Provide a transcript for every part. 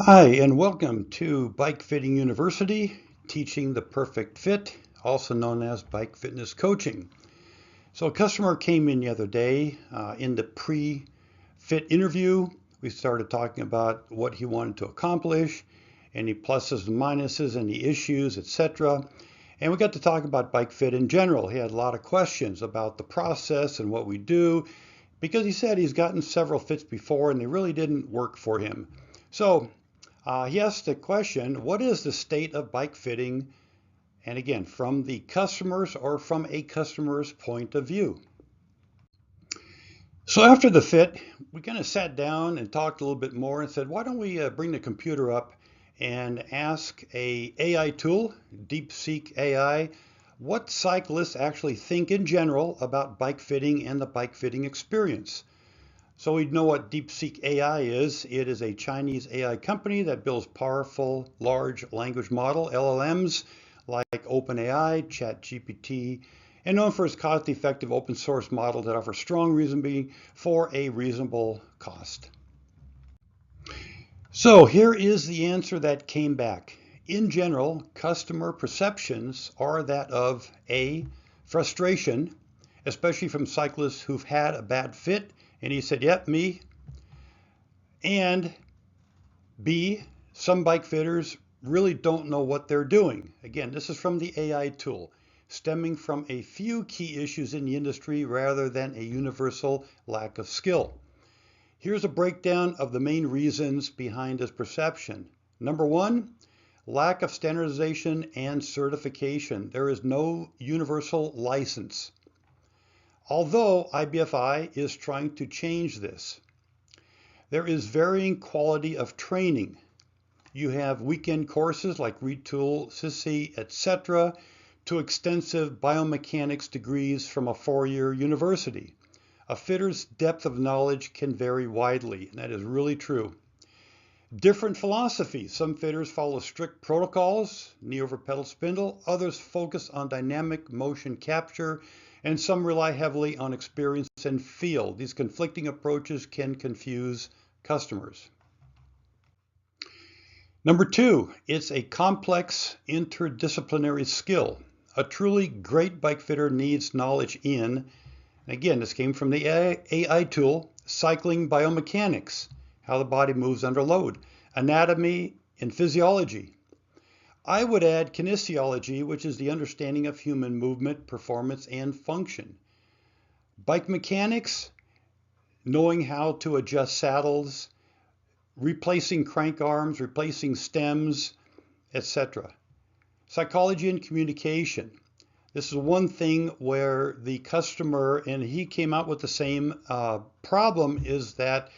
Hi, and welcome to Bike Fitting University, teaching the perfect fit, also known as bike fitness coaching. So, a customer came in the other day in the pre-fit interview. We started talking about what he wanted to accomplish, any pluses and minuses, any issues, etc. And we got to talk about bike fit in general. He had a lot of questions about the process and what we do, because he said he's gotten several fits before and they really didn't work for him. So, he asked the question, what is the state of bike fitting? And again, from the customer's or from a customer's point of view. So after the fit, we kind of sat down and talked a little bit more and said, why don't we bring the computer up and ask a AI tool, DeepSeek AI, what cyclists actually think in general about bike fitting and the bike fitting experience. So we know what DeepSeek AI is. It is a Chinese AI company that builds powerful large language model, LLMs, like OpenAI, ChatGPT, and known for its cost-effective open source model that offers strong reasoning for a reasonable cost. So here is the answer that came back. In general, customer perceptions are that of A, frustration, especially from cyclists who've had a bad fit. And he said, yep, me. And B, some bike fitters really don't know what they're doing. Again, this is from the AI tool, stemming from a few key issues in the industry rather than a universal lack of skill. Here's a breakdown of the main reasons behind this perception. Number one, lack of standardization and certification. There is no universal license, although IBFI is trying to change this. There is varying quality of training. You have weekend courses like Retool, SISI, etc., to extensive biomechanics degrees from a four-year university. A fitter's depth of knowledge can vary widely, and that is really true. Different philosophies. Some fitters follow strict protocols, knee over pedal spindle. Others focus on dynamic motion capture, and some rely heavily on experience and feel. These conflicting approaches can confuse customers. Number two, it's a complex interdisciplinary skill. A truly great bike fitter needs knowledge in, again, this came from the AI tool, cycling biomechanics, how the body moves under load, anatomy and physiology. I would add kinesiology, which is the understanding of human movement, performance, and function. Bike mechanics, knowing how to adjust saddles, replacing crank arms, replacing stems, etc. Psychology and communication. This is one thing where the customer, and he came out with the same problem, is that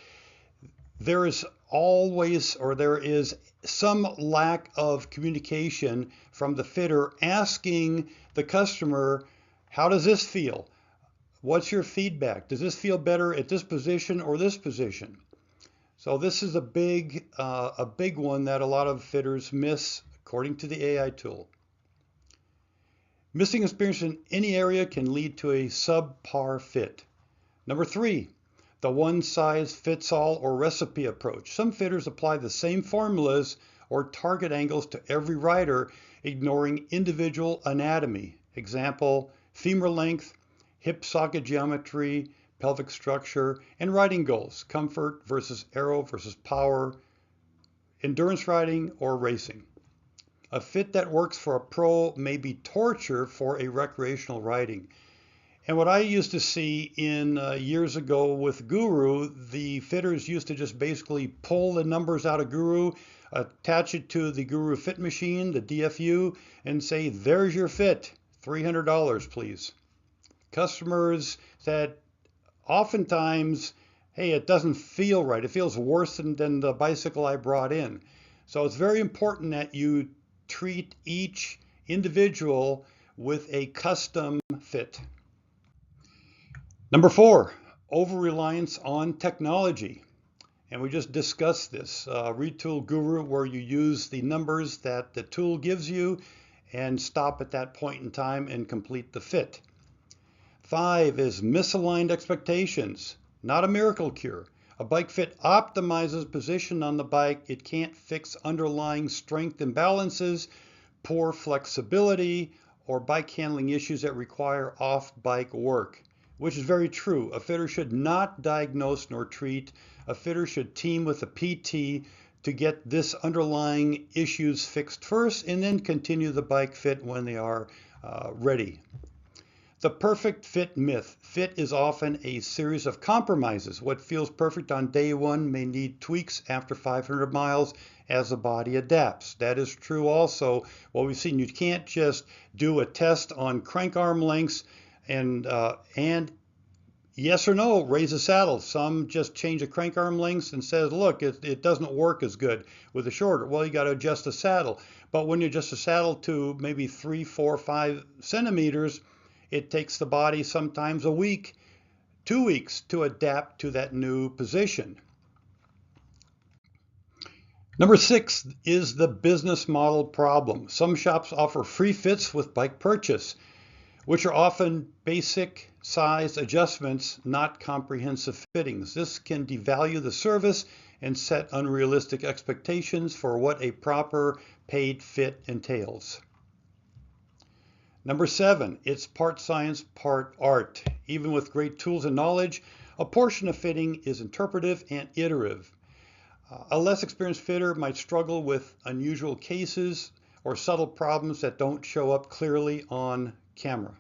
there is always, or there is some lack of communication from the fitter asking the customer, how does this feel? What's your feedback? Does this feel better at this position or this position? So this is a big one that a lot of fitters miss, according to the AI tool. Missing experience in any area can lead to a subpar fit. Number three, the one-size-fits-all or recipe approach. Some fitters apply the same formulas or target angles to every rider, ignoring individual anatomy. Example, femur length, hip socket geometry, pelvic structure, and riding goals, comfort versus aero versus power, endurance riding or racing. A fit that works for a pro may be torture for a recreational riding. And what I used to see in years ago with Guru, the fitters used to just basically pull the numbers out of Guru, attach it to the Guru Fit machine, the DFU, and say, there's your fit, $300, please. Customers said oftentimes, hey, it doesn't feel right. It feels worse than the bicycle I brought in. So it's very important that you treat each individual with a custom fit. Number four, over-reliance on technology. And we just discussed this. Retool Guru, where you use the numbers that the tool gives you and stop at that point in time and complete the fit. Five is misaligned expectations, not a miracle cure. A bike fit optimizes position on the bike. It can't fix underlying strength imbalances, poor flexibility, or bike handling issues that require off-bike work, which is very true. A fitter should not diagnose nor treat. A fitter should team with a PT to get this underlying issues fixed first and then continue the bike fit when they are ready. The perfect fit myth. Fit is often a series of compromises. What feels perfect on day one may need tweaks after 500 miles as the body adapts. That is true also. What we've seen, you can't just do a test on crank arm lengths and yes or no, raise the saddle. Some just change the crank arm lengths and says, look, it doesn't work as good with the shorter. Well, you got to adjust the saddle. But when you adjust the saddle to maybe 3, 4, 5 centimeters, it takes the body sometimes a week, 2 weeks to adapt to that new position. Number 6 is the business model problem. Some shops offer free fits with bike purchase, which are often basic size adjustments, not comprehensive fittings. This can devalue the service and set unrealistic expectations for what a proper paid fit entails. Number 7, it's part science, part art. Even with great tools and knowledge, a portion of fitting is interpretive and iterative. A less experienced fitter might struggle with unusual cases or subtle problems that don't show up clearly on camera.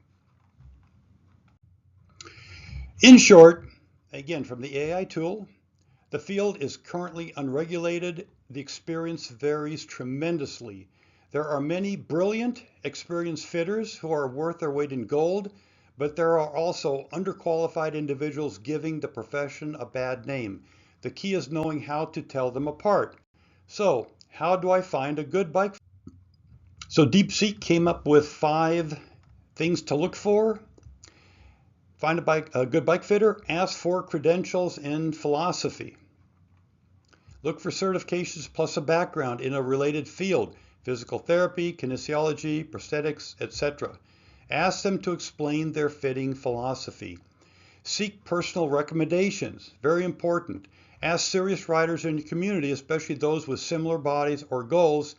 In short, again, from the AI tool, the field is currently unregulated. The experience varies tremendously. There are many brilliant, experienced fitters who are worth their weight in gold, but there are also underqualified individuals giving the profession a bad name. The key is knowing how to tell them apart. So, how do I find a good bike? So DeepSeek came up with 5 things to look for. Find a good bike fitter. Ask for credentials and philosophy. Look for certifications plus a background in a related field. Physical therapy, kinesiology, prosthetics, etc. Ask them to explain their fitting philosophy. Seek personal recommendations, very important. Ask serious riders in your community, especially those with similar bodies or goals.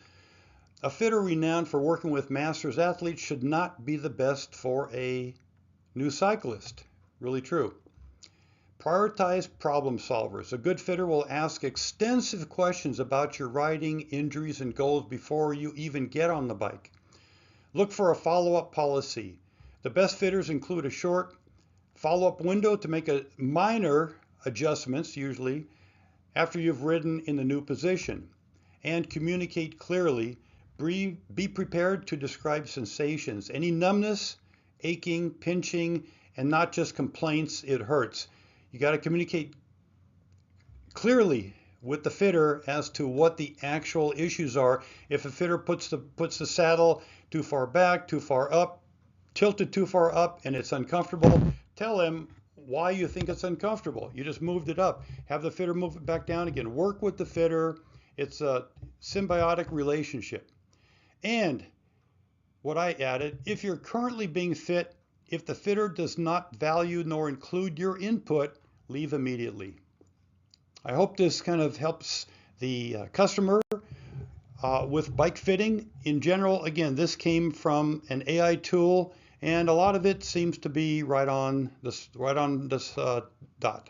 A fitter renowned for working with masters athletes should not be the best for a new cyclist. Really true. Prioritize problem solvers. A good fitter will ask extensive questions about your riding, injuries, and goals before you even get on the bike. Look for a follow-up policy. The best fitters include a short follow-up window to make a minor adjustments, usually, after you've ridden in the new position. And communicate clearly. Be prepared to describe sensations. Any numbness, aching, pinching, and not just complaints, it hurts. You got to communicate clearly with the fitter as to what the actual issues are. If a fitter puts the saddle too far back, too far up, tilted too far up, and it's uncomfortable, tell them why you think it's uncomfortable. You just moved it up. Have the fitter move it back down again. Work with the fitter. It's a symbiotic relationship. And what I added, if you're currently being fit, if the fitter does not value nor include your input, leave immediately. I hope this kind of helps the customer with bike fitting. In general, again, this came from an AI tool, and a lot of it seems to be right on this dot.